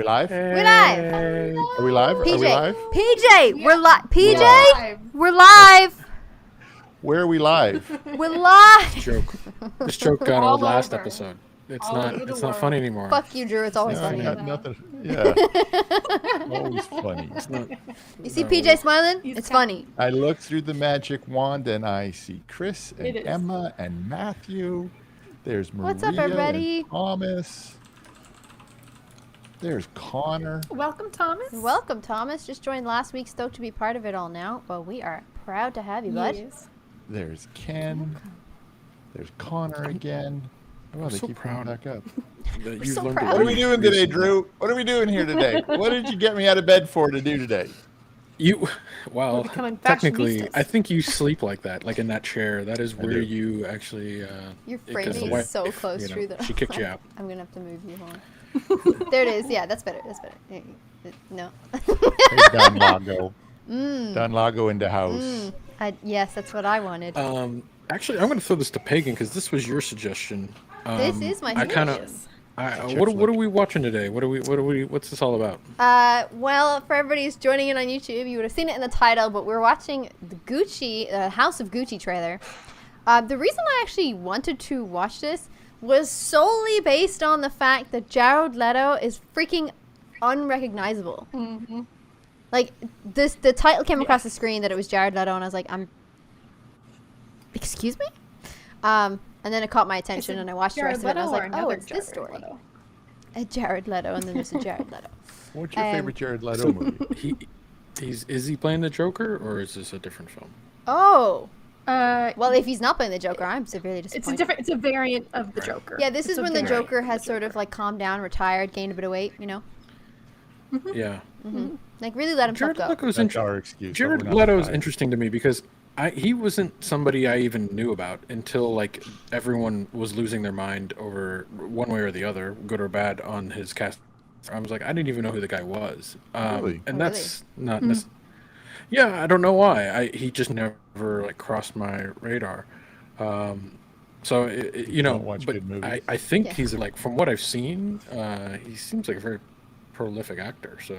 live? We're live. Are we live? PJ. Are we live? PJ, we're live. PJ, live. we're live. Where are we live? We're live. This joke got All old last over. episode. It's All over the not world. funny anymore. Fuck you, Drew. It's always No, funny. nothing. Yeah. Always funny. It's not. You see PJ smiling? He's It's got- funny. I look through the magic wand and I see Chris It and is. Emma and Matthew. There's Maria What's up, everybody? and Thomas. There's Connor. Welcome, Thomas. Welcome, Thomas. Just joined last week. Stoked to be part of it all now. Well, we are proud to have you, bud. Yes. There's Ken. There's Connor again. Oh, they so keep proud. coming back up. That so learned proud. to What are we read doing today, recently. Drew? What are we doing here today? What did you get me out of bed for to do today? Well, becoming technically, fashionistas. I think you sleep like that, like in that chair. That is where do. you actually. Your because framing the is wife, so close, you know, Drew, that she kicked you out. I'm gonna have to move you. Hold on. There it is. Yeah, that's better. That's better. No. Hey, Don Lago. Don Lago in the house. Yes, that's what I wanted. Actually, I'm going to throw this to Pagan because this was your suggestion. This is my I kind of. suggestion. What are we watching today? What's this all about? Well, for everybody who's joining in on YouTube, you would have seen it in the title, but we're watching the House of Gucci trailer. The reason I actually wanted to watch this was solely based on the fact that Jared Leto is freaking unrecognizable. Mm-hmm. Like, the title came across the screen that it was Jared Leto, and I was like, excuse me? And then it caught my attention, and I watched the rest of it, and I was like, oh, it's this story. Jared Leto, and then there's a Jared Leto. What's your favorite Jared Leto movie? Is he playing the Joker or is this a different film? Oh, Well, well, if he's not playing the Joker, I'm severely disappointed. it's a variant of the Joker. Yeah, this It's is a when the variant Joker of has the sort of Joker. like calmed down, retired, gained a bit of weight, you know? Yeah. Like really let himself Jared go. Leto's That's our excuse. but Jared we're not Leto's retired. interesting to me because he wasn't somebody I even knew about until like everyone was losing their mind over one way or the other, good or bad, on his cast. I was like, I didn't even know who the guy was. Really? And Oh, that's not. Yeah, I don't know why. He just never like crossed my radar. So you know, don't watch but good movies. I think Yeah. he's like from what I've seen, he seems like a very prolific actor. So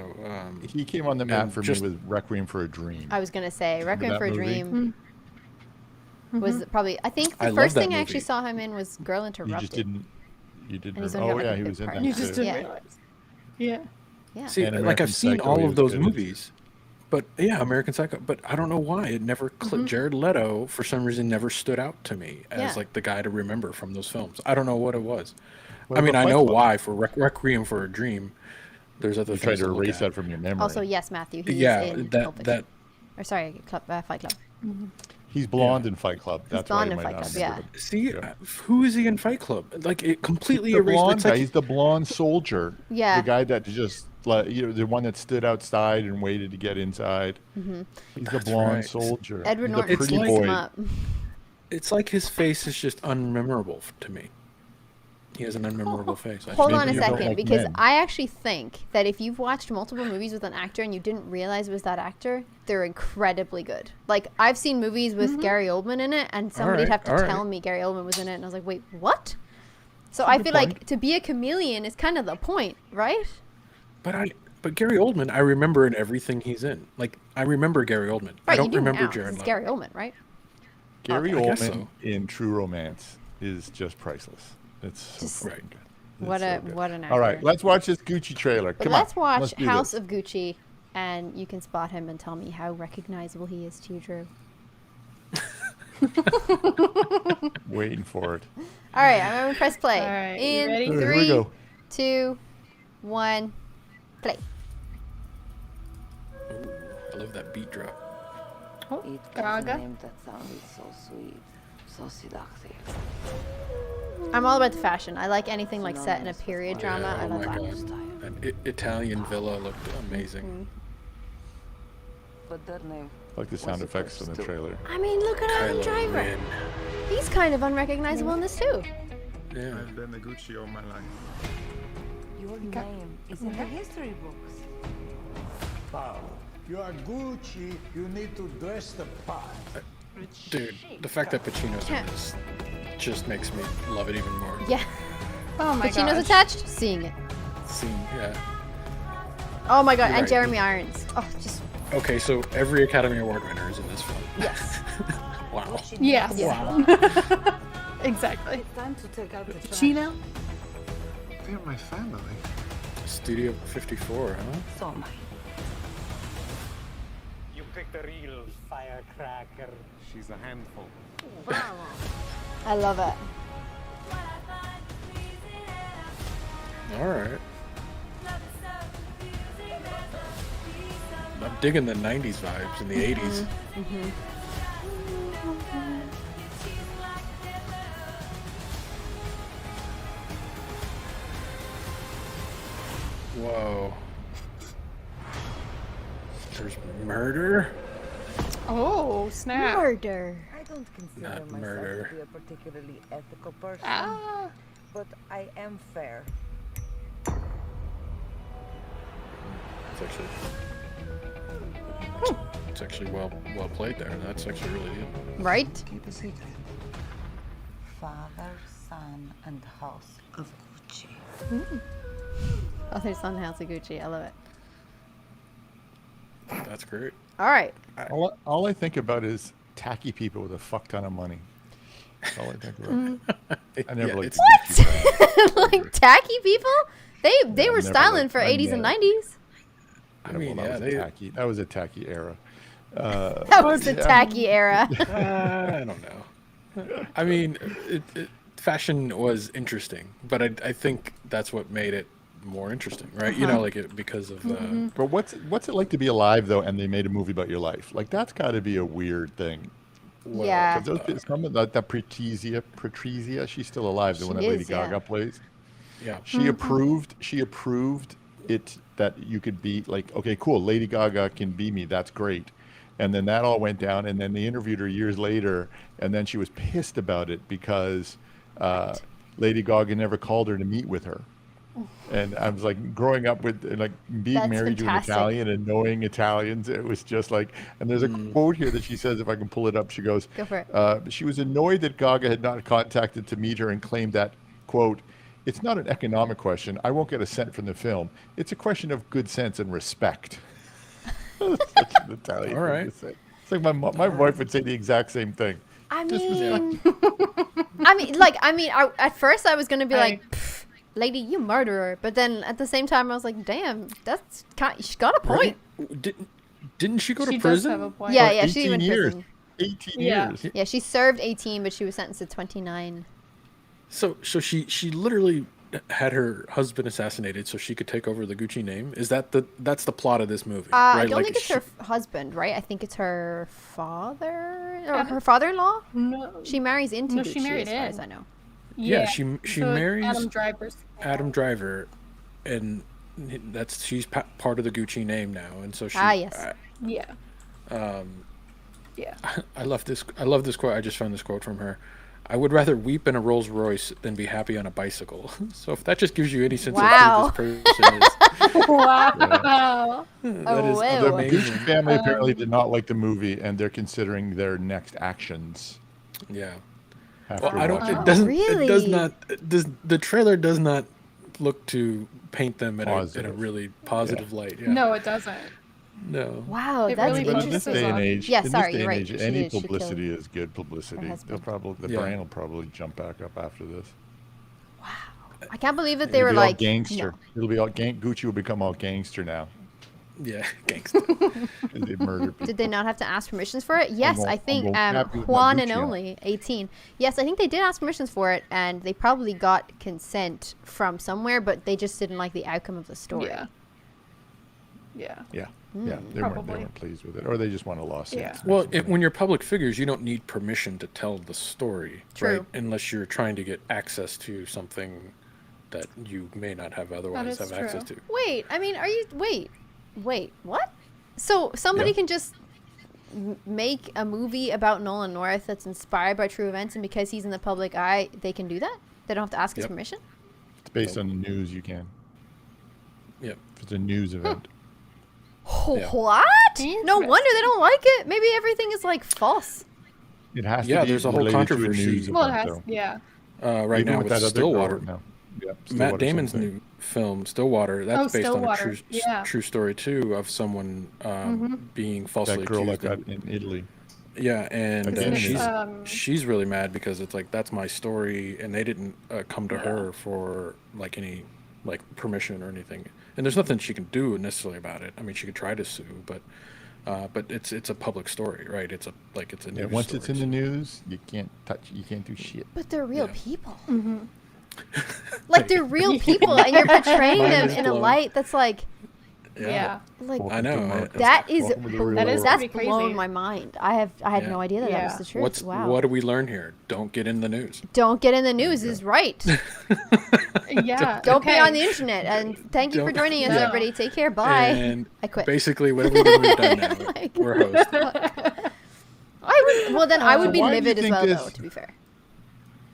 He came on the map and for just- me with Requiem for a Dream. I was gonna say, Requiem that for a movie? Dream was probably. I think I the love first that thing I actually movie. saw him in was Girl You Interrupted. just didn't. You didn't. And he's remember- only got, Oh like, yeah, a he big was in part. that. You just too. didn't Yeah. realize. Yeah. Yeah. See, And like American I've seen Psycho, all he of was those good. movies, but yeah, American Psycho. But I don't know why it never clicked. Jared Leto, for some reason, never stood out to me as Yeah. like the guy to remember from those films. I don't know what it was. What I mean, about I Fight know Club? why for Requiem for a Dream. There's other You tried things to to look erase at. that from your memory. Also, yes, Matthew. He Yeah, is in Pulp that Fiction. Or sorry, Fight Club. He's blonde in Fight Club. That's blonde why in he Fight might not Club, yeah. remember it. See, Yeah. who is he in Fight Club? Like it completely The erased. blonde It's guy. like He's the blonde soldier. Yeah. The guy that just, like, you know, the one that stood outside and waited to get inside. He's the blonde right. soldier. Edward He's Norton the pretty beats boy. him up. it's like his face is just unmemorable to me. He has an unmemorable face. I Hold think on a you don't second, like because men. I actually think that if you've watched multiple movies with an actor and you didn't realize it was that actor, they're incredibly good. Like, I've seen movies with Gary Oldman in it, and somebody'd have to all right. tell me Gary Oldman was in it, and I was like, wait, what? So I feel like to be a chameleon is kind of the point, right? But Gary Oldman, I remember in everything he's in. Like I remember Gary Oldman. Right, I don't you do remember now. Jared It's Leto. Gary Oldman, right? Gary I guess Oldman so. in True Romance is just priceless. It's so Just- fucking Right. good. What It's a so good. what an actor. All right, let's watch this Gucci trailer. But Come let's on, watch let's do House this. of Gucci, and you can spot him and tell me how recognizable he is to you, Drew. Waiting for it. All right, I'm going to press play. All right, you In ready? Here we 3, go. 2, 1, play. Ooh, I love that beat drop. Oh, It Gaga. was a name that sounded so sweet, so seductive. I'm all about the fashion. I like anything like set in a period drama. I Oh love my that. God. That Italian villa looked amazing. But their name Like the sound effects in the trailer. I mean, look at Adam Kylo Driver. Ren. He's kind of unrecognizable in this too. Yeah. I've been the Gucci all my life. Your name is in the history books. Paolo, you are Gucci, you need to dress the part. Dude, the fact that Pacino's in Yeah. this just makes me love it even more. Yeah. Oh my Pacino's gosh. attached. Seeing it. Scene, yeah. Oh my god, You're and right. Jeremy Irons. Oh, just Okay, so every Academy Award winner is in this film. yes. Wow. Yes. Wow. Exactly. It's time to take out the trash. Chino? They're my family. Studio 54, huh? So am I. You picked a real firecracker. She's a handful. I love it. All right. I'm digging the 90s vibes and the 80s. Whoa. There's murder? Oh, snap. Murder. I don't consider Not myself murder. to be a particularly ethical person, Ah. but I am fair. It's actually well played there. That's actually really good. Right? Keep a secret. Father, son, and house of Gucci. Father, son, House of Gucci. I love it. That's great. All right. All I think about is tacky people with a fuck ton of money. That's all I think about. I never Yeah, liked it's- Gucci. Like tacky people? They were never styling liked- for I 80s and never- 90s. I Yeah, mean, well, yeah, that was a tacky era. That was the tacky era. I don't know. I mean, fashion was interesting, but I think that's what made it more interesting, right? You know, like because of But what's it like to be alive though, and they made a movie about your life? Like that's got to be a weird thing. Yeah. Because some of that Patrizia, she's still alive. The one that She Lady is, yeah. Gaga plays. yeah. She approved it that you could be like, okay, cool, Lady Gaga can be me. That's great. And then that all went down, and then they interviewed her years later, and then she was pissed about it because Lady Gaga never called her to meet with her. And I was like, growing up with, like, being That's married fantastic. to an Italian and knowing Italians, it was just like, and there's a quote here that she says, if I can pull it up, she goes, Go for it. she was annoyed that Gaga had not contacted to meet her and claimed that, quote, it's not an economic question. I won't get a cent from the film. It's a question of good sense and respect. Such an Italian All thing right. to say. It's like my wife would say the exact same thing. I Just mean, respect. at first I was gonna be I- like, "Pff, lady, you murderer. But then at the same time, I was like, damn, she's got a point. Didn't she go to She does prison? have a point. Yeah, yeah, she 18 went to years. prison. 18 Yeah. years. Yeah, she served 18, but she was sentenced to 29. So she literally had her husband assassinated so she could take over the Gucci name. Is that's the plot of this movie? I right? don't Like, think it's she- her husband, right? I think it's her father or her father-in-law. No. She marries into No, Gucci, she married as far as in. I know. Yeah, she so marries Adam Driver's. Adam Driver, and she's part of the Gucci name now, and so she. Yes. Yeah. Yeah. I love this quote. I just found this quote from her. I would rather weep in a Rolls Royce than be happy on a bicycle. So if that just gives you any sense Wow. of who this person is, Wow. that is wow. The amazing. Gucci family apparently did not like the movie, and they're considering their next actions. Yeah. After Well, I don't. watching It doesn't. Really? It does not. The trailer does not look to paint them in a Positive. really positive light. Yeah. No, it doesn't. No. Wow, It that's really But in this focuses day and on- age, Yeah, in sorry, this day you're and right. age, She any did- she publicity killed is good publicity. husband. The Yeah. brand will probably jump back up after this. I can't believe that they It'll were be all like gangster. no. It'll be all Gucci will become all gangster now. Yeah. Gangster. They murder people. Did they not have to ask permissions for it? Yes, going- I I'm think going happy with my Juan and Gucci on. only 18. Yes, I think they did ask permissions for it, and they probably got consent from somewhere, but they just didn't like the outcome of the story. Yeah. Yeah. Yeah, Hmm, yeah. They Probably. weren't pleased with it, or they just want a lawsuit. Yeah. Well, when you're public figures, you don't need permission to tell the story, True. right? Unless you're trying to get access to something that you may not have otherwise is have access true. to. Wait, I mean, wait, what? So somebody Yeah. can just make a movie about Nolan North that's inspired by true events, and because he's in the public eye, they can do that? They don't have to ask his Yep. permission? It's based on the news. You can. Yep. If it's a news event. Yeah. What? No wonder they don't like it. Maybe everything is like false. It has Yeah, to be there's a whole related to controversy. news Well, it event, has. though. Yeah. Right Even now with with that other Stillwater. girl, no. Yeah, Matt Stillwater, Damon's same thing. new film, Stillwater, that's based on a Stillwater. Yeah. true story too of someone being falsely That girl that accused. got in Italy. Yeah, and Again, Isn't it, she's really mad because it's like that's my story, and they didn't come to Yeah. her for like any like permission or anything. And there's nothing she can do necessarily about it. I mean, she could try to sue, but it's a public story, right? It's a news Yeah, once story. it's in the news, you can't do shit. But they're real Yeah. people. Like they're real people, and you're portraying Mind them is in a blown. light that's like Yeah. I know. that is Welcome to the real That is world. that's pretty crazy. blown my mind. I had Yeah. no idea that Yeah. was the truth. Wow. What do we learn here? Don't get in the news. Don't get in the news is right. Yeah. Don't be okay. on the internet. And thank you for Don't- joining us, No. everybody. Take care. Bye. And I quit. basically, what we've done now, we're hosts. I would be Why do you livid as think well, this- though. To be fair.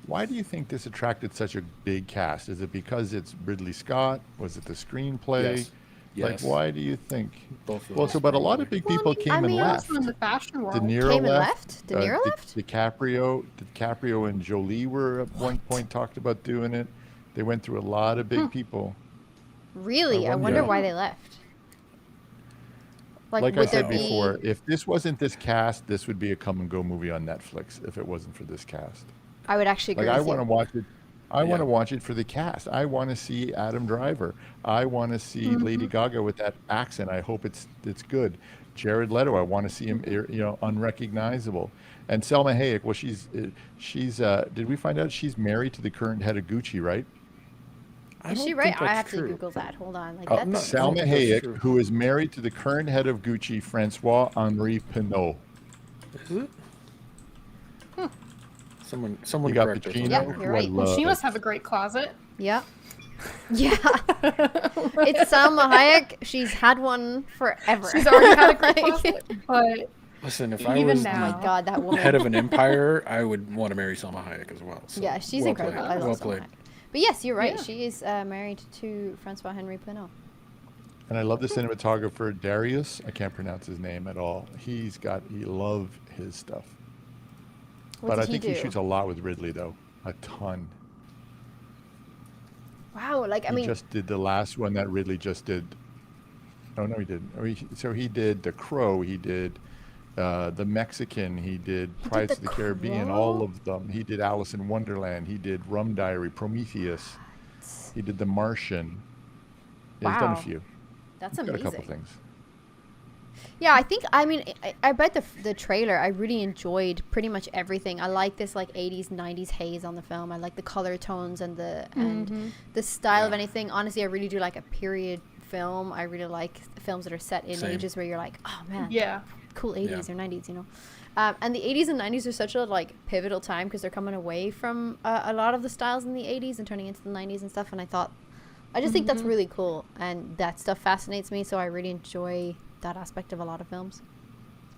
Why do you think this attracted such a big cast? Is it because it's Ridley Scott? Was it the screenplay? Yes. Like, Yes. why do you think? Both of Well, those so, but a lot of probably. big people I came and mean, left. Also in the fashion world. De Niro Came and left. left? De Niro left? DiCaprio and Jolie were at one point talked about doing it. They went through a lot of big people. Really? I wonder- wonder Yeah. why they left. Like I would there said be... before, if this wasn't this cast, this would be a come and go movie on Netflix. If it wasn't for this cast, I would actually agree like I with want to you. watch it. I want to Yeah. watch it for the cast. I want to see Adam Driver. I want to see Lady Gaga with that accent. I hope it's good. Jared Leto. I want to see him, unrecognizable. And Selma Hayek. Well, she's. Did we find out she's married to the current head of Gucci, right? I Is don't she right? think I that's have true. to Google that. Hold on. Like Oh, that's no, Salma that's Hayek, true. who is married to the current head of Gucci, Francois Henri Pinault. Is it? Someone You got correct us. Pacino, Yeah, who you're I right. Well, she love. must have a great closet. Yeah. Yeah. It's Salma Hayek. She's had one forever. She's already had a great Like- closet. But Listen, if I Even was Oh now. my god, that woman. head of an empire, I would want to marry Selma Hayek as well. So Yeah, she's well incredible. Played. I love Well Salma played. Hayek. But yes, you're right. Yeah. She is married to Francois Henri Pinault. And I love the cinematographer Darius. I can't pronounce his name at all. He love his stuff. What But did I think he do? shoots a lot with Ridley though, a ton. Wow, like I He mean, just did the last one that Ridley just did. Oh no, he didn't. So he did The Crow. He did The Mexican. He did Pirates of The the Caribbean. Crow? All of them. He did Alice in Wonderland. He did Rum Diary, Prometheus. He did The Martian. Yeah, he's done a Wow. few. that's He's got a amazing. couple things. Yeah, I think I bet the trailer I really enjoyed pretty much everything. I like this like 80s 90s haze on the film. I like the color tones and the style of anything. Honestly, I really do like a period film. I really like films that are set in Same. ages where you're like, "Oh man, yeah. cool 80s Yeah. or 90s," you know. And the 80s and 90s are such a like pivotal time because they're coming away from a lot of the styles in the 80s and turning into the 90s and stuff, and I just think that's really cool, and that stuff fascinates me, so I really enjoy that aspect of a lot of films.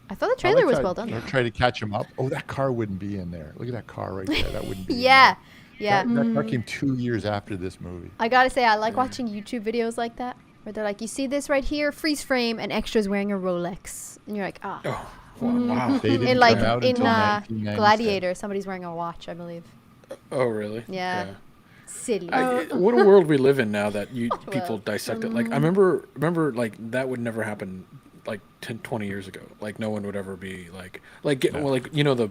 I thought the I trailer like was that- well done. I'll try to catch him up. Oh, that car wouldn't be in there. Look at that car right there. That wouldn't be. Yeah, in yeah. there. That car came 2 years after this movie. I gotta say, I like watching YouTube videos like that, where they're like, you see this right here, freeze frame, and extras wearing a Rolex, and you're like, ah. Oh, wow. They didn't In like come out in until 1997. Gladiator, somebody's wearing a watch, I believe. Oh, really? Yeah. Silly. What a world we live in now that people Well, dissect it. Like I remember like that would never happen like 10, 20 years ago. Like no one would ever be well, like you know the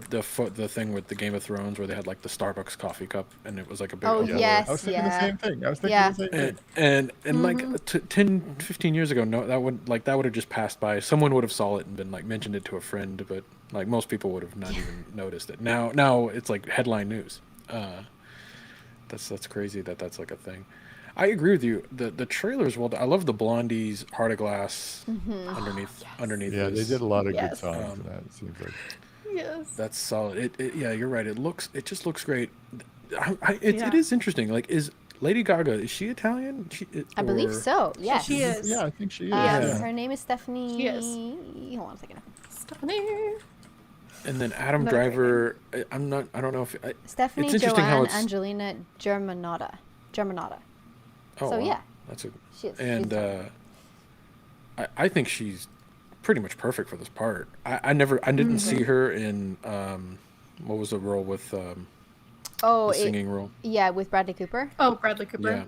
thing with the Game of Thrones where they had like the Starbucks coffee cup and it was like a big Oh, umbrella. yes. I was thinking Yeah. the same thing. I was thinking Yeah. the same thing. And like 10, 15 years ago, no, that would have just passed by. Someone would have saw it and been like mentioned it to a friend, but like most people would have not even noticed it. Now it's like headline news. That's crazy that's like a thing. I agree with you. The trailers, well, I love the Blondie's Heart of Glass underneath. Yeah, they this. did a lot of Yes. good songs. in that, it seems like. Yes. That's solid. Yeah, you're right. It just looks great. Yeah. It is interesting. Like, is Lady Gaga, is she Italian? I believe or- so, yes. She is. Yeah, I think she is. Yeah. Her name is Stephanie. She is. Hold on a second. Stephanie. And then Adam Another great Driver, I don't know if Stephanie It's interesting how Joanne it's- Angelina Germanotta. Oh, So, wow. yeah. That's a She is. and she's I think she's pretty much perfect for this part. I didn't see her in what was the role with Oh, the singing role. yeah, with Bradley Cooper. Oh, Bradley Cooper. Yeah.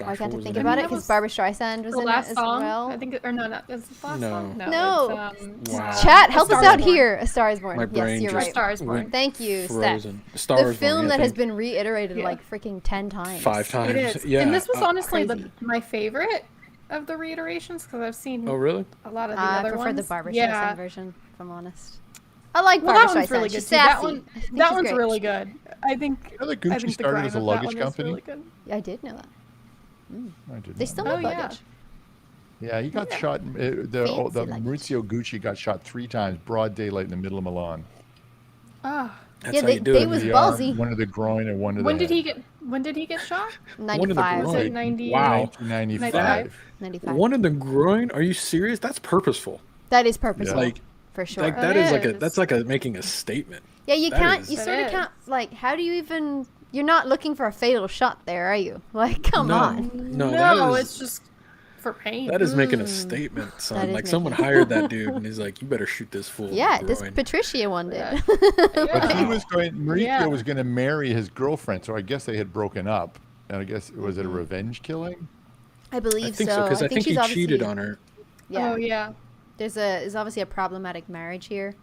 I Gosh, can't what was think the about name it that because was Barbara Streisand was The in last it as song, well. I think, or no, not is it the last No. song? No. It's, Wow. Chat, A help us Star out is Born. here. A Star is Born. My Yes, brain you're just right. Star is Born. went Thank you, frozen. Steph. Star The Wars film one, that yeah, has thank- been reiterated Yeah. like freaking 10 times. 5 times. It is. Yeah. And this was honestly Crazy. my favorite of the reiterations because I've seen Oh, really? a lot of the I other prefer ones. the Barbara yeah. Streisand version, if I'm honest. I like Well, Barbara that one's Streisand. really good She's too. That sassy. one, I think that she's one's great. really good. I think. You know that I Gucci think the started grime as a of that luggage one is company? really good. Yeah, I did know that. I did They not still know make Oh, yeah. luggage. Yeah, he got Yeah. shot. The Fancy luggage. Maurizio Gucci got shot 3 times, broad daylight in the middle of Milan. Ah. That's Yeah, how they- you do they it. was The ballsy. one of the groin and one of the When did head. he get? When did he get shot? One in the 95. Was groin. it 90? Wow. 1995. 95. One in the groin? Are you serious? That's purposeful. That is purposeful. Yeah. Like, for sure. like that It is like is. that's like making a statement. Yeah, you That can't. is- You That sort of is. can't. Like, how do you even? You're not looking for a fatal shot there, are you? Like, come No. on. No, No, that it's is just for pain. that is making a statement, That son. is Like someone making- hired that dude and he's like, you better shoot this fool. Yeah, in the this groin. Patricia one did. But he Yeah. was going. Maurizio Yeah. was going to marry his girlfriend, so I guess they had broken up. And I guess was it Mm-hmm. a revenge killing? I believe I think so because I think she's he obviously- cheated on her. Yeah. Oh yeah. There's obviously a problematic marriage here.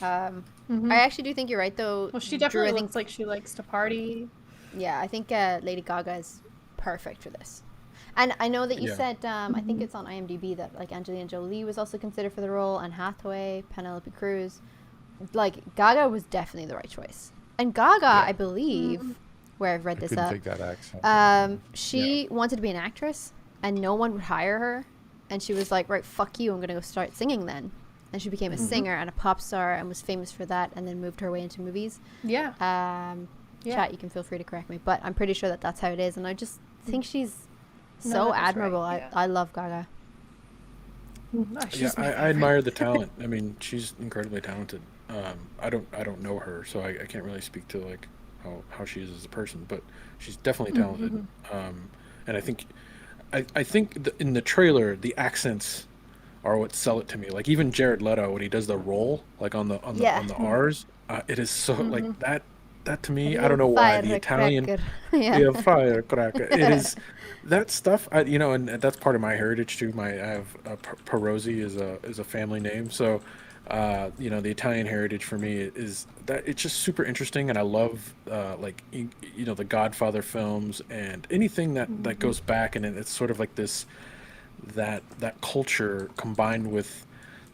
Mhm. I actually do think you're right though. Well, she Drew, definitely I think, looks like she likes to party. yeah, I think Lady Gaga is perfect for this. And I know that you Yeah. said I think it's on IMDb that like Angelina Jolie was also considered for the role, and Hathaway, Penelope Cruz. Like Gaga was definitely the right choice. And Gaga, I believe, where I've read I this couldn't up, take that accent. she wanted to be an actress, and no one would hire her. And she was like, right, fuck you, I'm gonna go start singing then. And she became a singer and a pop star and was famous for that, and then moved her way into movies. Yeah. Yeah. Chat, you can feel free to correct me, but I'm pretty sure that that's how it is, and I just think she's No, so that is right, admirable. yeah. I love Gaga. No, Yeah, she's my I favorite. admire the talent. I mean, she's incredibly talented. I don't know her, so I can't really speak to like how she is as a person, but she's definitely talented. And I think in the trailer the accents are what sell it to me. Like even Jared Leto when he does the roll like on the R's, it is so like that to me. I don't know why the Italian Yeah. firecracker. It is that stuff. And that's part of my heritage too. I have Perosi is a family name, so the Italian heritage for me is that it's just super interesting, and I love the Godfather films and anything that goes back, and it's sort of like this that culture combined with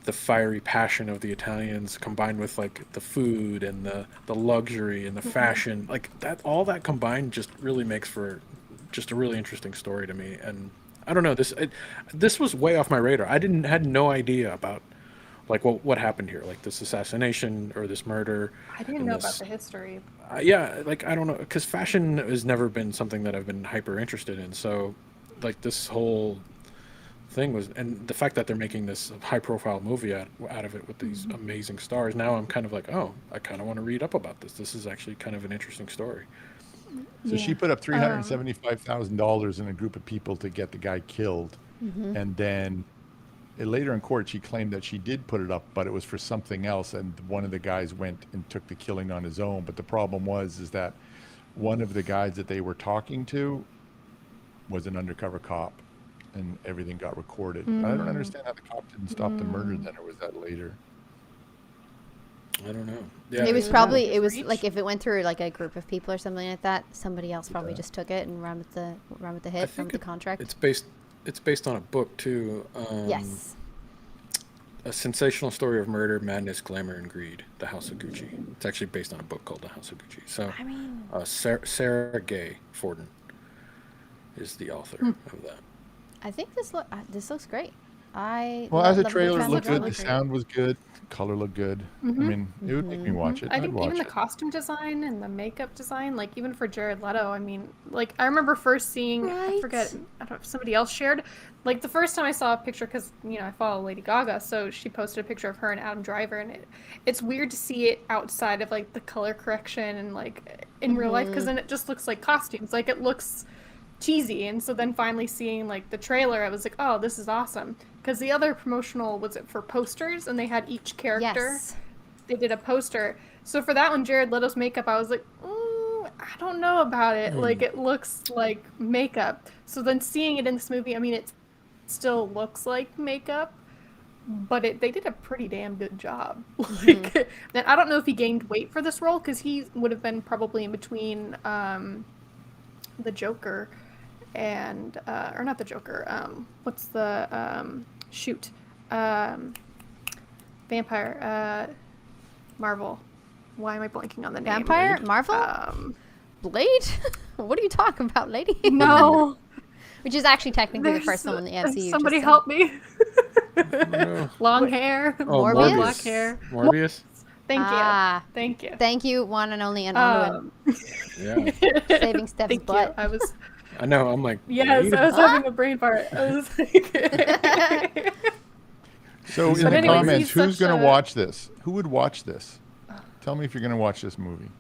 the fiery passion of the Italians, combined with like the food and the luxury and the fashion, like that, all that combined just really makes for just a really interesting story to me. And I don't know, this was way off my radar. I had no idea about like what happened here, like this assassination or this murder. I didn't and know this- about the history. yeah, like I don't know, because fashion has never been something that I've been hyper interested in. So, like this whole thing was, and the fact that they're making this high profile movie out of it with these amazing stars. Now I'm kind of like, oh, I kind of want to read up about this. This is actually kind of an interesting story. So she put up $375,000 in a group of people to get the guy killed, and then later in court she claimed that she did put it up, but it was for something else, and one of the guys went and took the killing on his own. But the problem is that one of the guys that they were talking to was an undercover cop, and everything got recorded. I don't understand how the cop didn't stop the murder then, or was that later? I don't know. Yeah, It was Yeah. probably it was Reach. like if it went through like a group of people or something like that, somebody else probably just took it and ran with the hit, ran think with the contract. it's based on a book too. Yes. A sensational story of murder, madness, glamour, and greed. The House of Gucci. It's actually based on a book called The House of Gucci. So, I mean, Sarah Gay Forden is the author of that. I think this looks great. I Well, lo- as a love the trailer, it trailer. looked good. really The great. sound was good. Color looked good. I mean, it would make me watch it. I I'd think watch even the it. costume design and the makeup design, like even for Jared Leto, I mean, like I remember first seeing, I Right. forget, I don't know if somebody else shared, like the first time I saw a picture, because, I follow Lady Gaga, so she posted a picture of her and Adam Driver, and it's weird to see it outside of like the color correction and like in real life, because then it just looks like costumes, like it looks cheesy. And so then finally seeing like the trailer, I was like, oh, this is awesome. Because the other promotional was it for posters, and they had each character. Yes. They did a poster. So for that one, Jared Leto's makeup, I was like, I don't know about it. Like, it looks like makeup. So then seeing it in this movie, I mean, it still looks like makeup, but they did a pretty damn good job. Like, then I don't know if he gained weight for this role, because he would have been probably in between the Joker and or not the Joker. What's the vampire Marvel. Why am I blanking on the name? Vampire? Marvel? Blade? What are you talking about, lady? No. Which is actually technically the first one in the MCU. Somebody just help me. No. Long hair. Morbius? Black hair. Morbius? Thank you. Ah. Thank you. Thank you, one and only Anduin. Yeah. Saving Steph's Thank butt. you. I was. I know. I'm like. Yes, I was having a brain fart. I was like. So in But the anyways, comments, he's who's such going to a- watch this? Who would watch this? Tell me if you're going to watch this movie.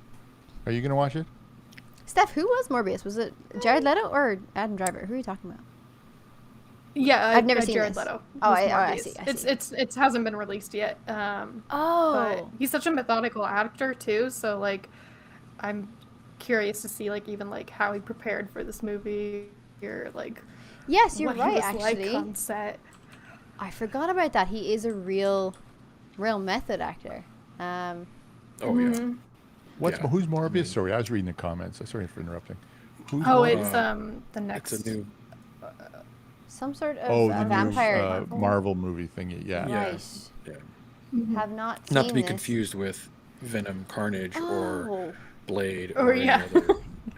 Are you going to watch it? Steph, who was Morbius? Was it Jared Leto or Adam Driver? Who are you talking about? Yeah, I've never seen Jared this. Leto. Oh, was I Morbius. see. It hasn't been released yet. But he's such a methodical actor too. So like, I'm curious to see like even like how he prepared for this movie or like. Yes, you're what right. he was Actually, like on set. I forgot about that. He is a real method actor. Oh Mm-hmm. yeah. Who's Morbius? Sorry, I was reading the comments. Sorry for interrupting. Who's Oh, Morbius? it's the next. It's a new. Some sort of Oh, the vampire. new Marvel movie thingy. Yeah. Yeah. Right. Yeah. Have not seen Not to be this. confused with Venom, Carnage, or Oh. Blade, Or, or yeah.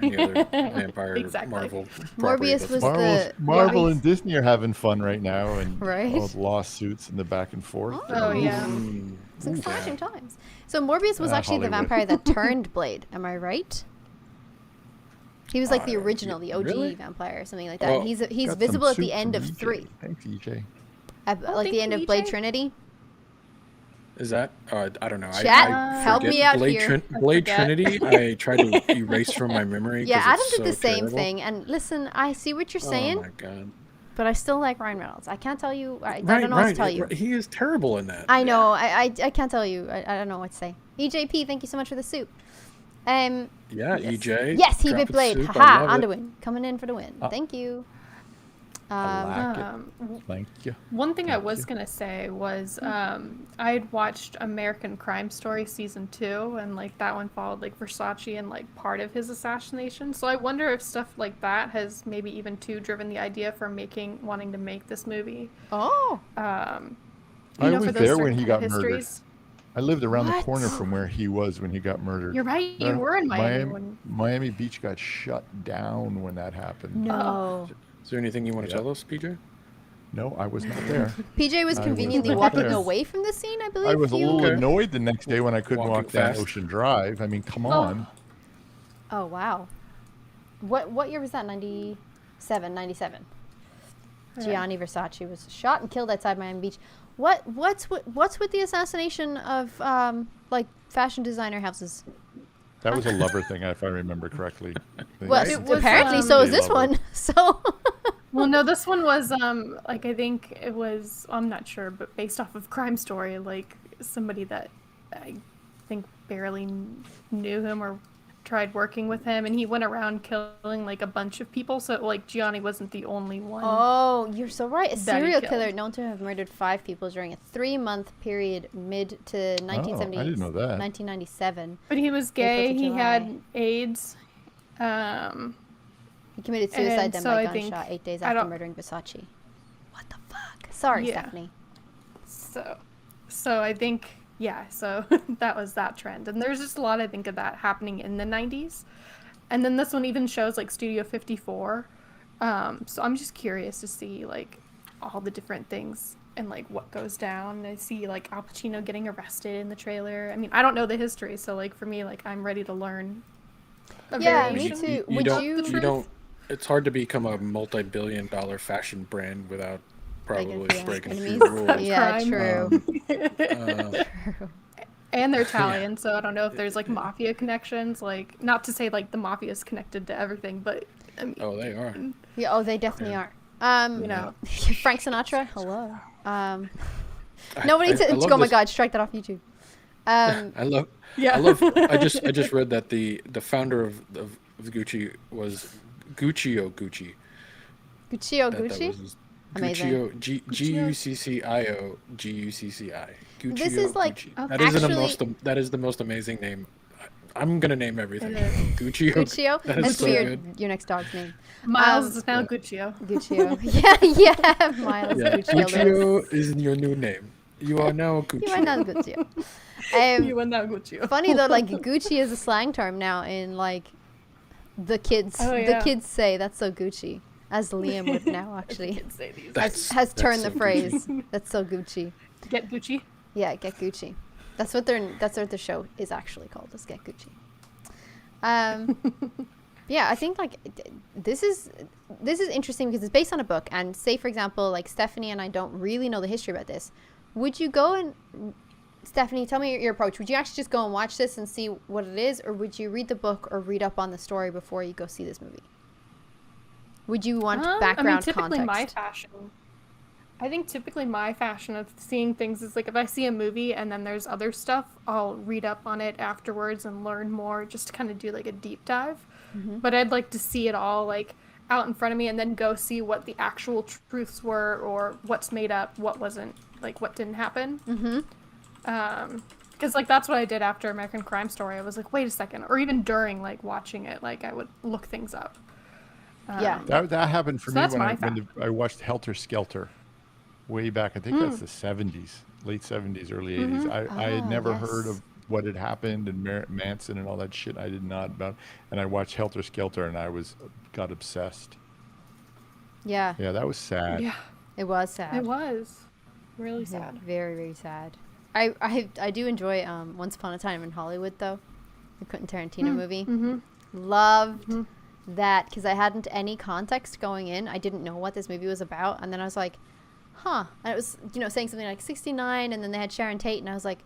any other vampire Exactly. Marvel property. Morbius that's- was Marvel the and Disney are having fun right now, and Right. all the lawsuits and the back and forth. Oh yeah. Mm, It's exciting times. So Morbius was Ah, actually the Hollywood. vampire that turned Blade. Am I right? He was like the original, the OG really? vampire, or something like that. Well, he's Got some visible at the soup end from of EJ. 3, Thanks, EJ. like thank the end you, of Blade EJ. Trinity. Is that? I don't know. Chat, I help forget me out Blade here. Blade forget. Trinity. I try to erase from my memory. Yeah, 'cause Adam it's did the so same terrible. thing. And listen, I see what you're saying, Oh my god. but I still like Ryan Reynolds. I can't tell you. I Right, don't know what to right. tell you. He is terrible in that. I know. I can't tell you. I don't know what to say. EJP, thank you so much for the soup. Yeah, yes. EJ. Yes, he dropping bit Blade. soup, I Haha, love it. Anduin coming in for the win. Thank you. I like Um, it. Thank you. One thing I Thank was you. gonna say was I had watched American Crime Story season 2, and like that one followed like Versace and like part of his assassination. So I wonder if stuff like that has maybe even too driven the idea for wanting to make this movie. Oh. I was for those there when certain he kind got of murdered. histories. I lived around the What? corner from where he was when he got murdered. You're right. You were in Miami. Miami Beach got shut down when that happened. No. Is there anything you want to Yeah. tell us, PJ? No, I was not there. PJ was I conveniently was walking there. away from the scene, I believe. I was a little Okay. annoyed the next day when I couldn't Walking walk down fast. Ocean Drive. I mean, come on. Oh, wow. What year was that? 97. Gianni Versace was shot and killed outside Miami Beach. What's with the assassination of like fashion designer houses? That was a lover thing, if I remember correctly. Well, It was, apparently so is They this love one. So Well, no, this one was like I think it was I'm not sure, but based off of Crime Story, like somebody that I think barely knew him or tried working with him, and he went around killing like a bunch of people. So like Gianni wasn't the only one. oh, you're so right. A That he serial killed. killer known to have murdered 5 people during a 3-month period mid to 1970. I didn't know that. 1997. But he was April gay. to He July. had AIDS. He committed suicide And then so by I think- gunshot 8 days I after don't- murdering Versace. What the fuck? Sorry, Yeah. Stephanie. So I think so that was that trend, and there's just a lot I think of that happening in the 90s, and then this one even shows like Studio 54. So I'm just curious to see like all the different things and like what goes down. I see like Al Pacino getting arrested in the trailer. I mean, I don't know the history, so like for me, like I'm ready to learn. a Yeah, variation. me too. You Would don't. you- You Truth. don't. It's hard to become a multi-billion-dollar fashion brand without probably yeah, breaking a few enemies. rules. Yeah, Crime. true. And they're Italian, so I don't know if there's like mafia connections. Like, not to say like the mafia is connected to everything, but I mean, Oh, they are. Yeah, oh, they definitely are. you know. Frank Sinatra, hello. Nobody I said, love oh my this- god, strike that off YouTube. I love. Yeah. I love. I just read that the founder of Gucci was Guccio Gucci. Guccio That Gucci? was his, Amazing. Guccio Guccio Gucci. This Guccio is like Gucci. That is actually that is the most amazing name. I'm gonna name everything. It is. Guccio. Guccio. That is That's so your good. next dog's name. Miles is now Guccio. Guccio. Yeah, Miles Yeah, Guccio. Guccio is your new name. You are now Guccio. You are not Guccio. You are now Guccio. Funny though, like Gucci is a slang term now in like the kids. Oh, The yeah. kids say that's so Gucci, as Liam would now actually Kids say these. has turned so the phrase. That's so Gucci. Get Gucci. Yeah, Get Gucci. That's what the show is actually called. Is Get Gucci. Yeah, I think like this is interesting because it's based on a book. And say for example, like Stephanie and I don't really know the history about this. Would you go and Stephanie, tell me your approach. Would you actually just go and watch this and see what it is, or would you read the book or read up on the story before you go see this movie? Would you want background typically context? my fashion. I think typically my fashion of seeing things is like if I see a movie and then there's other stuff, I'll read up on it afterwards and learn more just to kind of do like a deep dive. Mm-hmm. But I'd like to see it all like out in front of me and then go see what the actual truths were or what's made up, what wasn't, like what didn't happen. Mm-hmm. Because like that's what I did after American Crime Story. I was like, wait a second, or even during like watching it, like I would look things up. Yeah. That happened for So me that's when my I watched Helter Skelter way back. I think that's the 70s, late 70s, early 80s. I had never heard of what had happened and Manson and all that shit. I did not about. And I watched Helter Skelter and I got obsessed. Yeah. Yeah, that was sad. Yeah, It was sad. it was really Yeah, sad. very, very sad. I do enjoy Once Upon a Time in Hollywood though, the Quentin Tarantino movie. Mm-hmm. Loved that because I hadn't any context going in. I didn't know what this movie was about, and then I was like, huh. And it was saying something like 69, and then they had Sharon Tate, and I was like,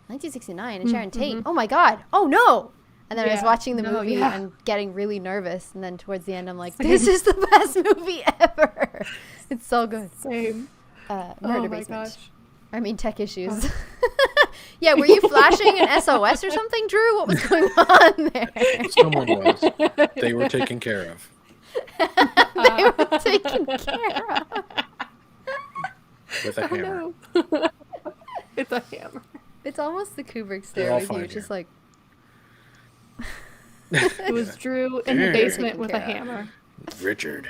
1969 and Sharon Tate. Oh my God. Oh no. And then I was Yeah. watching the No, movie yeah. and getting really nervous, and then towards the end I'm like, this is the best movie ever. It's so good. Same. Murder Oh my Basement. gosh. I mean, tech issues. Yeah, were you flashing an SOS or something, Drew? What was going on there? Someone was. They were taken care of. They were taken care of. With a hammer. No. It's a hammer. It's almost the Kubrick They're stare all with you, fine just here. like, It was Drew in the basement Taken with a care of. hammer. Richard.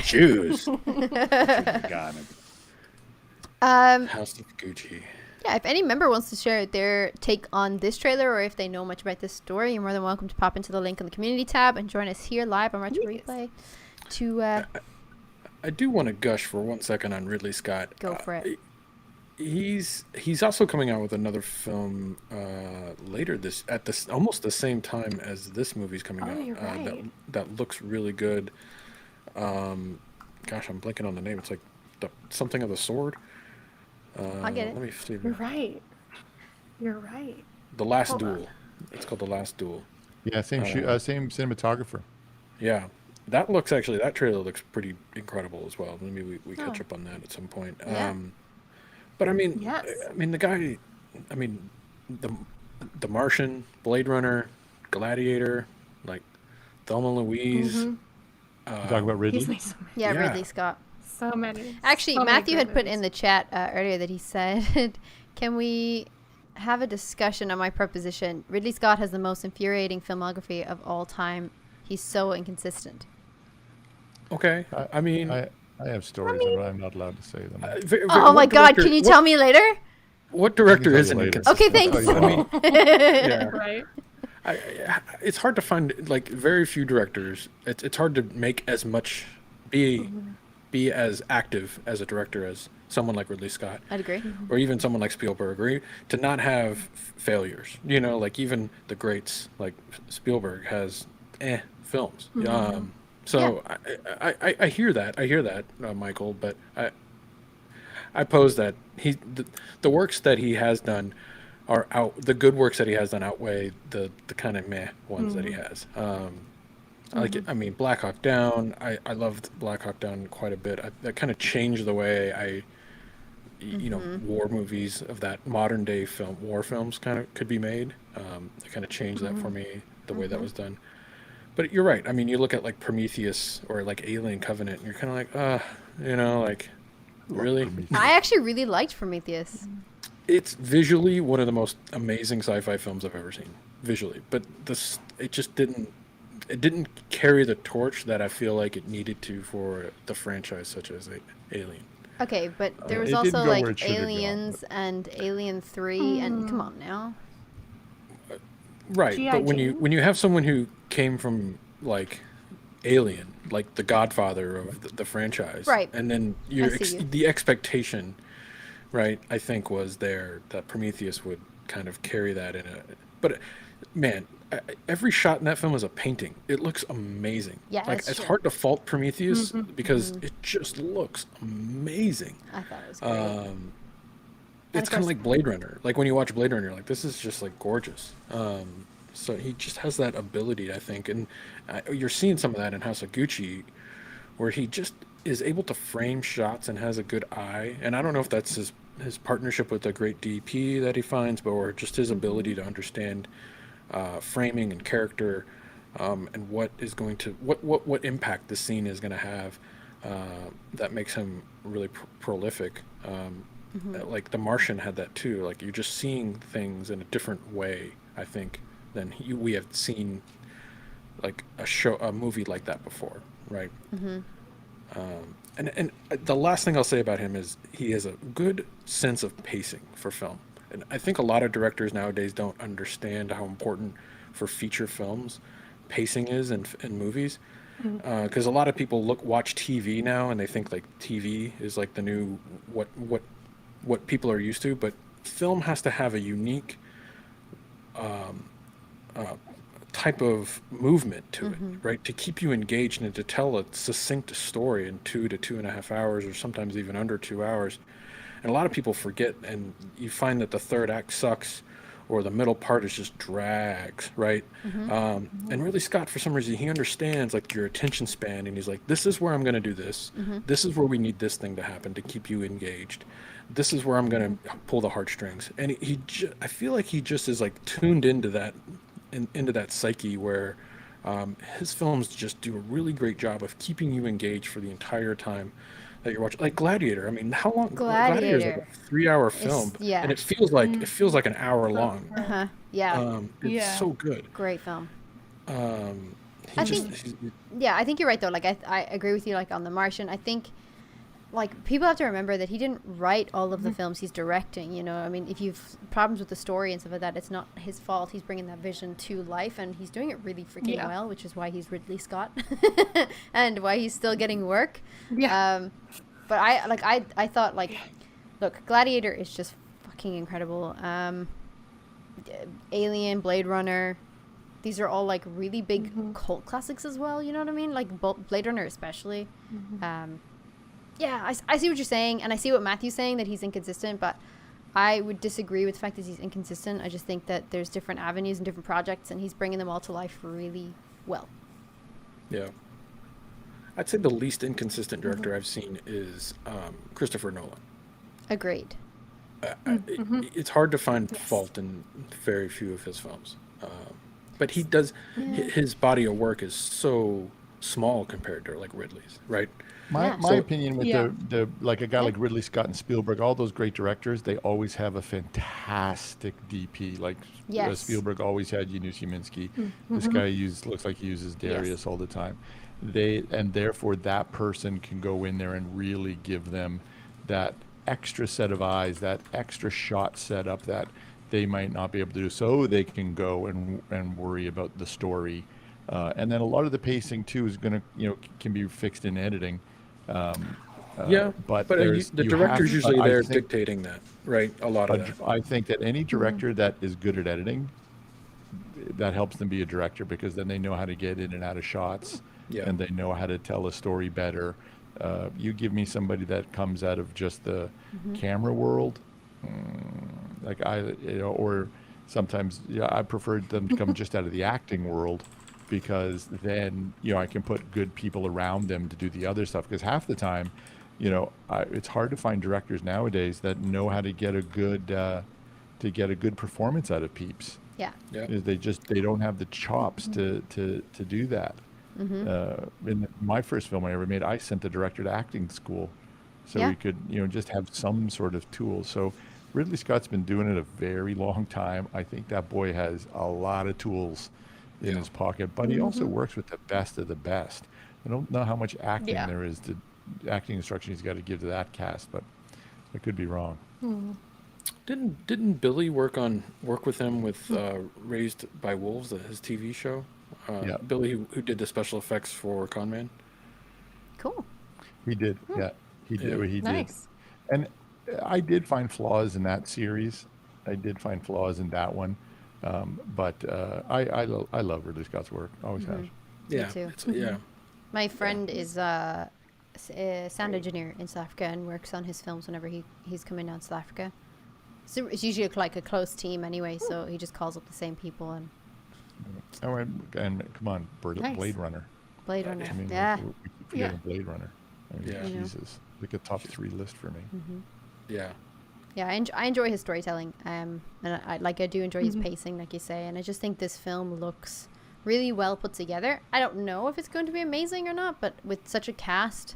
Choose. Got it. House of Gucci. yeah, if any member wants to share their take on this trailer or if they know much about this story, you're more than welcome to pop into the link in the community tab and join us here live on Retro Replay to I do want to gush for 1 second on Ridley Scott. go for it. He's also coming out with another film later almost the same time as this movie's coming Oh, out. you're right. That looks really good. Gosh, I'm blanking on the name. It's like something of the sword. I'll get it. Let me see. You're right. You're right. The Last Hold on. Duel. It's called The Last Duel. Yeah, same same cinematographer. Yeah, that trailer looks pretty incredible as well. Maybe we catch up on that at some point. Yeah. But I mean, Yes. the guy, the Martian, Blade Runner, Gladiator, like Thelma and Louise. You talk about Ridley? He's made so many. Yeah, yeah. Ridley Scott. So many. Actually, so many Matthew great had put movies. in the chat earlier that he said, can we have a discussion on my proposition? Ridley Scott has the most infuriating filmography of all time. He's so inconsistent. Okay, I mean, I have stories, but I'm not allowed to say them. Oh my God, can you tell me later? What director tell you isn't later. inconsistent? Okay, thanks. I'll tell you I mean, yeah. Right. It's hard to find like very few directors. It's hard to make as much be as active as a director as someone like Ridley Scott, I'd agree. or even someone like Spielberg, or to not have failures. Like even the greats like Spielberg has films. So I hear that, Michael, but I pose that the works that he has done the good works that he has done outweigh the kind of meh ones that he has. Black Hawk Down. I loved Black Hawk Down quite a bit. That kind of changed the way you know, war movies of that modern day film, war films kind of could be made. They kind of changed that for me, the way that was done. But you're right. I mean, you look at like Prometheus or like Alien Covenant, and you're kind of like, you know, like, really? I actually really liked Prometheus. It's visually one of the most amazing sci-fi films I've ever seen, visually. But it just didn't carry the torch that I feel like it needed to for the franchise such as Alien. Okay, but there was It didn't also go where like it should have gone, Aliens and Alien 3, and come on now. Right, G.I. but when Jane? you have someone who came from like Alien, like the Godfather of the franchise, Right. and then I see you. the expectation, right, I think was there that Prometheus would kind of carry that in a. But man, every shot in that film is a painting. It looks amazing. Yeah, like that's it's true. hard to fault Prometheus because it just looks amazing. I thought it was great. It's kind of like Blade Runner. Like when you watch Blade Runner, you're like, this is just like gorgeous. So he just has that ability, I think, and you're seeing some of that in House of Gucci, where he just is able to frame shots and has a good eye. And I don't know if that's his partnership with a great DP that he finds, but or just his ability to understand framing and character, and what is going to what impact the scene is going to have. That makes him really prolific. Like The Martian had that too. Like you're just seeing things in a different way, I think, than we have seen like a movie like that before, right? And the last thing I'll say about him is he has a good sense of pacing for film. And I think a lot of directors nowadays don't understand how important for feature films pacing is in movies. Because a lot of people watch TV now and they think like TV is like the new what people are used to, but film has to have a unique type of movement to it, right? To keep you engaged and to tell a succinct story in 2 to 2.5 hours, or sometimes even under 2 hours. And a lot of people forget, and you find that the third act sucks, or the middle part is just drags, right? And Ridley Scott, for some reason, he understands like your attention span, and he's like, this is where I'm going to do this. This is where we need this thing to happen to keep you engaged. This is where I'm going to pull the heartstrings. And I feel like he just is like tuned into that, into that psyche where his films just do a really great job of keeping you engaged for the entire time that you're watching. Like Gladiator. I mean, how long? Gladiator is like a 3-hour film, yeah. and it feels like an hour long. Yeah. It's so good. Great film. I I think you're right though. Like I agree with you. Like on The Martian, I think like people have to remember that he didn't write all of the films he's directing. You know, I mean, if you've problems with the story and stuff like that, it's not his fault. He's bringing that vision to life, and he's doing it really freaking well, which is why he's Ridley Scott, and why he's still getting work. Yeah. But I thought like, look, Gladiator is just fucking incredible. Alien, Blade Runner. These are all like really big cult classics as well. You know what I mean? Like Blade Runner especially. Yeah, I see what you're saying, and I see what Matthew's saying, that he's inconsistent, but I would disagree with the fact that he's inconsistent. I just think that there's different avenues and different projects, and he's bringing them all to life really well. Yeah. I'd say the least inconsistent director I've seen is Christopher Nolan. Agreed. It's hard to find fault in very few of his films. But he does, his body of work is so small compared to like Ridley's, right? My opinion with the like a guy like Ridley Scott and Spielberg, all those great directors, they always have a fantastic DP. Like Spielberg always had Janusz Kaminski. This guy looks like he uses Darius all the time. And therefore that person can go in there and really give them that extra set of eyes, that extra shot setup that they might not be able to do, so they can go and worry about the story. And then a lot of the pacing too is going to, can be fixed in editing. But the director's usually there dictating that, right? A lot of that. I think that any director that is good at editing, that helps them be a director, because then they know how to get in and out of shots, and they know how to tell a story better. You give me somebody that comes out of just the camera world, like or sometimes I prefer them to come just out of the acting world, because then I can put good people around them to do the other stuff. Because half the time, it's hard to find directors nowadays that know how to get a good performance out of peeps. Yeah. Yeah. Is they don't have the chops to do that. In my first film I ever made, I sent the director to acting school, so Yeah. we could just have some sort of tool. So Ridley Scott's been doing it a very long time. I think that boy has a lot of tools in his pocket, but he also works with the best of the best. I don't know how much acting there is to acting instruction he's got to give to that cast, but I could be wrong. Didn't Billy work with him with Raised by Wolves, his TV show? Yeah. Billy, who did the special effects for Con Man. Cool. He did, yeah. He did. Yeah. He did. Nice. And I did find flaws in that series. I did find flaws in that one, but I love Ridley Scott's work. Always have. Yeah. too. Yeah. My friend is a sound engineer in South Africa and works on his films whenever he's coming down to South Africa. So it's usually like a close team anyway, so he just calls up the same people and Oh, and come on, Nice. Blade Runner. Blade Runner. I mean, Yeah. we keep forgetting Blade Runner. I mean, Yeah. Jesus, like a top 3 list for me. Yeah. Yeah, I enjoy his storytelling, and I do enjoy his pacing, like you say, and I just think this film looks really well put together. I don't know if it's going to be amazing or not, but with such a cast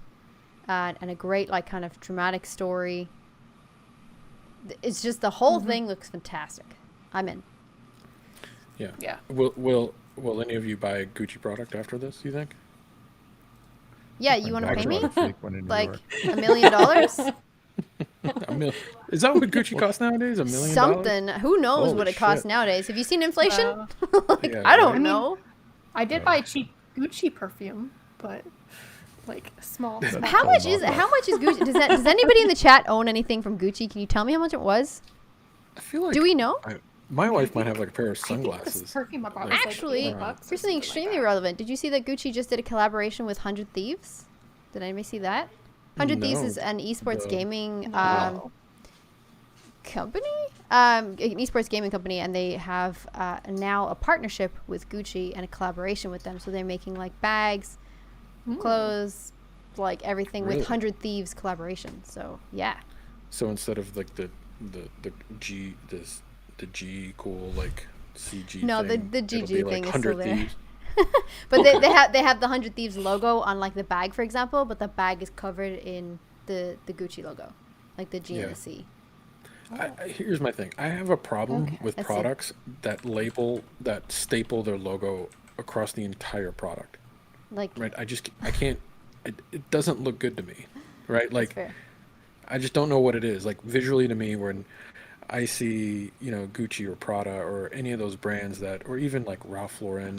and a great like kind of dramatic story, it's just the whole thing looks fantastic. I'm in. Yeah. Yeah. Will any of you buy a Gucci product after this, you think? Yeah, you want to Back pay me to a fake one in New like York. $1 million? Is that what Gucci costs nowadays? $1 million? Something. Who knows Holy what it costs shit. nowadays? Have you seen inflation? Like, Yeah, I don't right. know. I did buy cheap Gucci perfume, but like small. How much is Gucci? Does anybody in the chat own anything from Gucci? Can you tell me how much it was? I feel like Do we know? my wife might have like a pair of I think this sunglasses. perfume I bought was Actually, like $80 or here's something something extremely like relevant. Did you see that Gucci just did a collaboration with 100 Thieves? Did anybody see that? 100 Thieves No. is an esports No. gaming Wow. company, an esports gaming company, and they have now a partnership with Gucci and a collaboration with them. So they're making like bags, clothes, like everything with Really? 100 Thieves collaboration. So yeah. So instead of like the G the G cool like CG No, thing, the it'll GG be, like, thing is still 100 there. Thieves. But they have the 100 Thieves logo on like the bag, for example, but the bag is covered in the Gucci logo, like the G Yeah. and the C. Here's my thing. I have a problem Okay, with let's see. products that staple their logo across the entire product. Like Right? I can't. It doesn't look good to me. Right? Like fair. I just don't know what it is. Like visually to me, when I see Gucci or Prada or any of those brands that, or even like Ralph Lauren,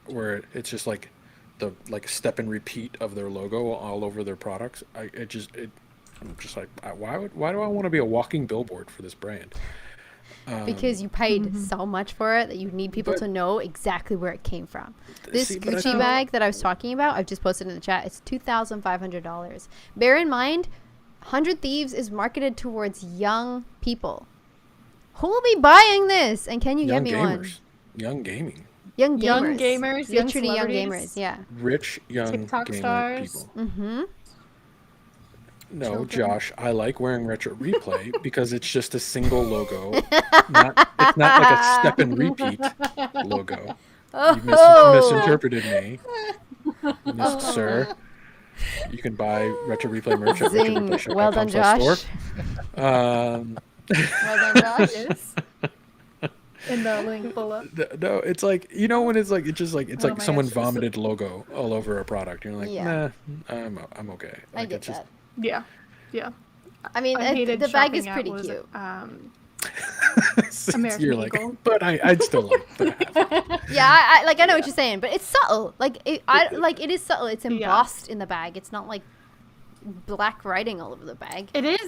where it's just like the step and repeat of their logo all over their products. I'm just like, why do I want to be a walking billboard for this brand? Because you paid so much for it that you need people But- to know exactly where it came from. This See, but I Gucci thought- bag that I was talking about, I've just posted in the chat. It's $2,500. Bear in mind, 100 Thieves is marketed towards young people. Who will be buying this? And can you Young get me one? gamers, young gaming, Young gamers. Young gamers, young Literally young celebrities. gamers. Yeah. rich young TikTok gamer stars. people. Mm-hmm. No, Children. Josh, I like wearing Retro Replay because it's just a single logo. It's not like a step and repeat logo. You misinterpreted me, sir. You can buy Retro Replay merch at Zing. retroreplay Well done, Josh. Well Well done, Josh. In the link below. No, it's like when it's like it's Oh like my someone gosh. vomited logo all over a product. You're like, Yeah. nah, I'm okay. I Like, get it's just, that. Yeah. Yeah. I mean, I hated the bag is shopping at, pretty what was cute. it? American you're like, Eagle. but I'd still like that. Yeah, I know what you're saying, but it's subtle. Like it is subtle. It's embossed in the bag. It's not like black writing all over the bag. It is.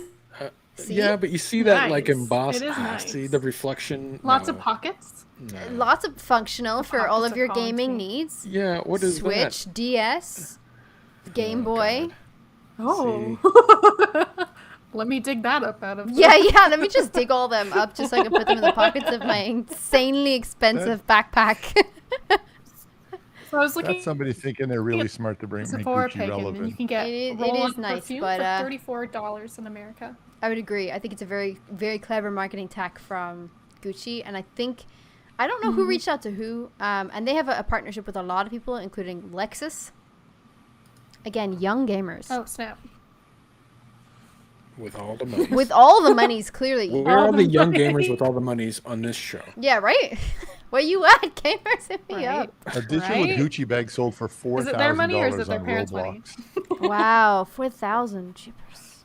See? Yeah, but you see that like Nice. embossed. It is nice. See the reflection. Lots of No. pockets. Lots of functional for all pockets of of your columns, gaming too. needs. Yeah, what is Switch, that? DS, Game Oh, Boy. God. Oh. Let me dig that up out of. Yeah. Let me just dig all them up just so I can put them in the pockets of my insanely expensive backpack. So I was looking That's somebody thinking they're really smart to make Sephora Gucci Pagan, and you relevant. can get It roll-on is nice, perfume but, for $34 in America. I would agree. I think it's a very, very clever marketing tack from Gucci, and I think I don't know who reached out to who, and they have a partnership with a lot of people, including Lexus. Again, young gamers. Oh snap! With all the money. With all the monies, clearly. We're all the young money. gamers with all the monies on this show. Yeah, right? Where you at, gamers? Hit me Right. up. A digital Right? Gucci bag sold for $4,000 Is it their money or is it their on parents' money? Roblox. Wow, 4,000 cheapers.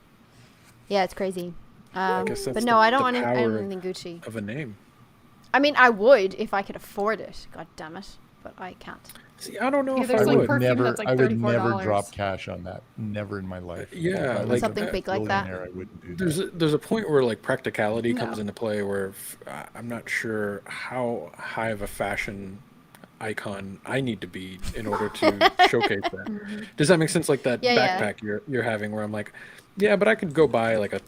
Yeah, it's crazy. I guess that's But no, the- I don't the want power anything Gucci. of a name. I mean, I would if I could afford it. God damn it. But I can't. See, I don't know Yeah, if there's I like would. perfume that's like I would never $34. drop cash on that. Never in my life. Yeah, If I was like- a Something big like that. billionaire, I wouldn't do There's that. there's a point where like practicality comes No. into play where I'm not sure how high of a fashion icon I need to be in order to showcase that. Does that make sense? Like that Yeah, yeah. backpack you're having, where I'm like, yeah, but I could go buy like a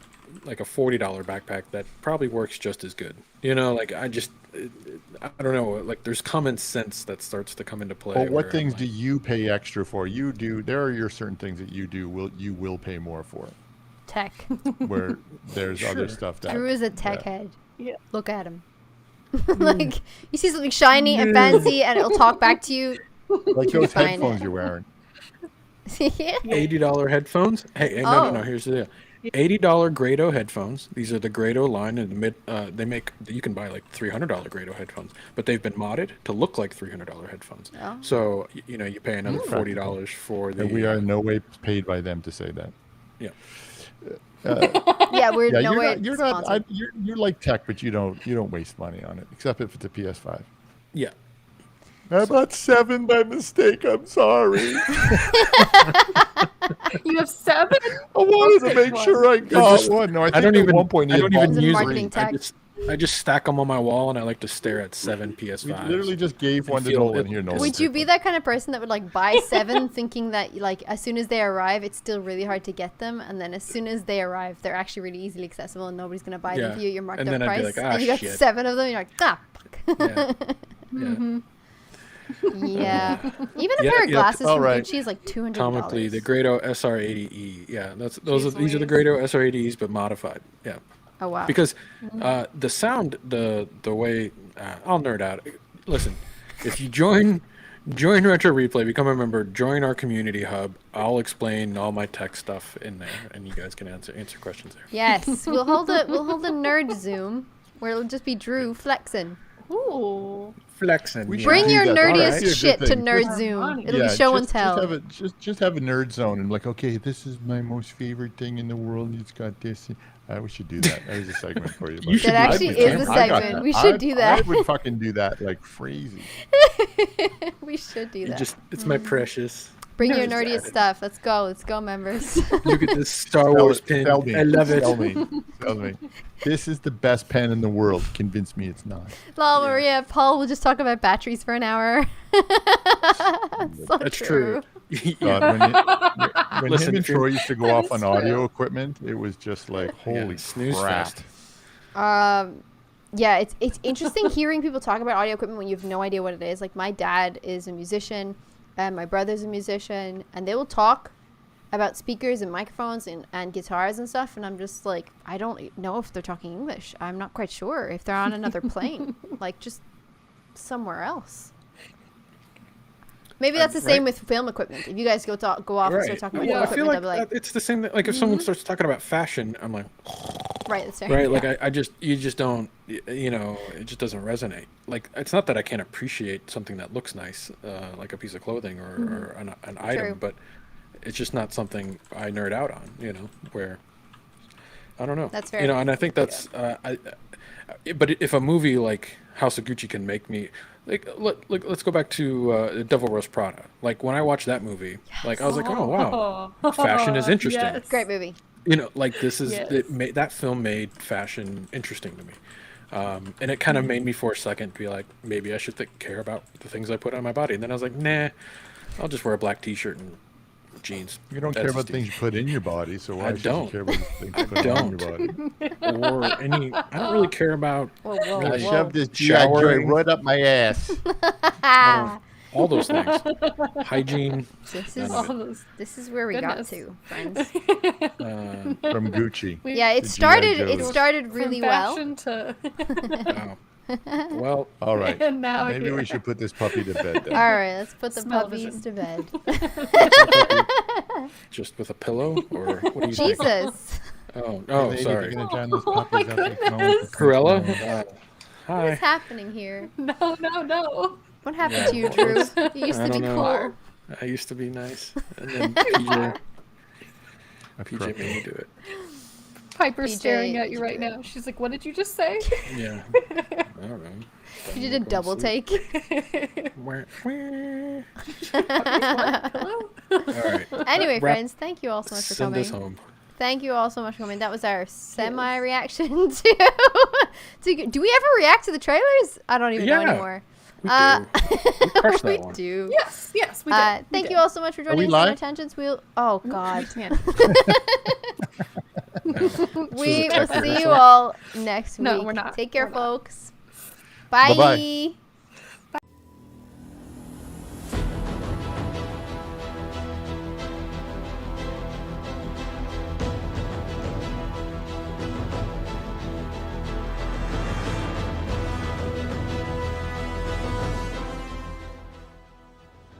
$40 backpack that probably works just as good. You know, like I don't know. Like there's common sense that starts to come into play. But what where things I'm do like, you pay extra for? You do. There are your certain things that you will pay more for. Tech. Where there's other Sure. stuff that Drew is a tech head. Yeah. Look at him. Like, you see something shiny and fancy and it'll talk back to you. like those buying headphones it. you're wearing. Yeah. $80 headphones. Hey, Oh. no. Here's the deal. $80 Grado headphones. These are the Grado line, and they make. You can buy like $300 Grado headphones, but they've been modded to look like $300 headphones. Oh. So you know you pay another $40 for the. And we are in no way paid by them to say that. Yeah. Yeah, we're Yeah, nowhere you're not. sponsored. You're like tech, but you don't waste money on it, except if it's a PS5. Yeah. I bought 7 by mistake. I'm sorry. You have 7? I wanted to make sure I got just- one. No, I think I don't at even. one point I he don't had even bought It's a use marketing them. tag. I just stack them on my wall, and I like to stare at 7 We PS5s. literally just gave one to feel Nolan. it- Here, Nolan. Would you be that kind of person that would like buy 7 thinking that like as soon as they arrive it's still really hard to get them, and then as soon as they arrive they're actually really easily accessible and nobody's gonna buy them Yeah. for you at your marked And up then I'd be price, like, "Ah, and you got shit." 7 of them and you're like, ah, fuck. Yeah. Yeah. Yeah. Even a Yeah, pair of yeah, glasses all from right. Gucci is like $200. Comically, the Grado SR80E. Yeah, these are the Easily. Grado SR80Es, but modified. Yeah. Oh wow. Because the sound, the way I'll nerd out. Listen, if you join Retro Replay, become a member, join our community hub. I'll explain all my tech stuff in there, and you guys can answer questions there. Yes, we'll hold a nerd Zoom where it'll just be Drew flexing. Ooh. Flexing. We yeah. should Bring do your that. nerdiest Alright. Here's the shit to thing. Nerd Just- Zoom. Yeah, It'll be show and just tell. have a just have a nerd zone and like, okay, this is my most favorite thing in the world. It's got this. We should do that. That is a segment for you. You should That do actually that. is a I got segment. that. We should do that. I would fucking do that like crazy. We should do You that. just, it's my precious. Bring your Nerd nerdiest Zone. stuff. Let's go, members. Look at this Star Wars pin. Tell me. I love it. Tell me. Tell me. This is the best pen in the world. Convince me it's not. Lol, Maria, Paul will just talk about batteries for an hour. So That's true. God, when Listen, him and if you're- Troy used to go off on audio equipment, it was just like, holy snooze crap. fest. Yeah, it's interesting hearing people talk about audio equipment when you have no idea what it is. Like my dad is a musician, and my brother's a musician, and they will talk about speakers and microphones and guitars and stuff, and I'm just like, I don't know if they're talking English. I'm not quite sure if they're on another plane, like just somewhere else. Maybe that's the same with film equipment. If you guys go off and start talking about Well, film I feel equipment, like, I'll be like, it's the same. Like if someone starts talking about fashion, I'm like, right, that's fair. right. Like Yeah. you just don't, you know, it just doesn't resonate. Like it's not that I can't appreciate something that looks nice, like a piece of clothing or an item, but it's just not something I nerd out on. You know, where I don't know. That's fair. You know, and I think that's. But if a movie like House of Gucci can make me. Like, let's go back to Devil Wears Prada. Like, when I watched that movie, like, I was like, oh, wow, fashion is interesting. Yes. Great movie. You know, like, this is, Yes. that film made fashion interesting to me. And it kind of made me for a second be like, maybe I should care about the things I put on my body. And then I was like, nah, I'll just wear a black t-shirt and jeans. You don't That's care about just things you put in your body, so why I should don't. you care about the things you put on your body? Or I don't really care about Whoa, whoa, Really whoa. Shove this GI Showering. Joy right up my ass. I all those things. Hygiene. This None is of All those. this is where we Goodness. got to, friends. From Gucci. Yeah, it The started. G.I. It Joes. started From really well. fashion to Wow. Well, All right. and now Maybe here. we should put this puppy to bed then. All right, let's put the Smell-o-vision. puppies to bed. just with a pillow, or what do you think? Jesus, Oh, Lady, sorry. if you're gonna join those Oh my puppies, I'll take them home. goodness. Cruella. what Hi. is happening here? No, no, no. What happened Yeah, to you, what Drew? was- You used I to be don't know. cool. I used to be nice, and then PJ made Crooked. me do it. Piper's PJ, staring at you right now. She's like, "What did you just say?" Yeah. I don't know. You did a double take. Where? Hello? All right. Anyway, Wrap- friends, thank you all so much for Send coming. us home. Thank you all so much for coming. That was our semi-reaction to. Do we ever react to the trailers? I don't even know Yeah, anymore. We do. We crushed we that one. do. Yes, yes, we did. Thank you all so much for joining we us on our live? Tangents Wheel. Oh God. Yeah. We a will tech see you rehearsal. all next week. No, we're not. Take care, We're not. folks. Bye-bye. Bye.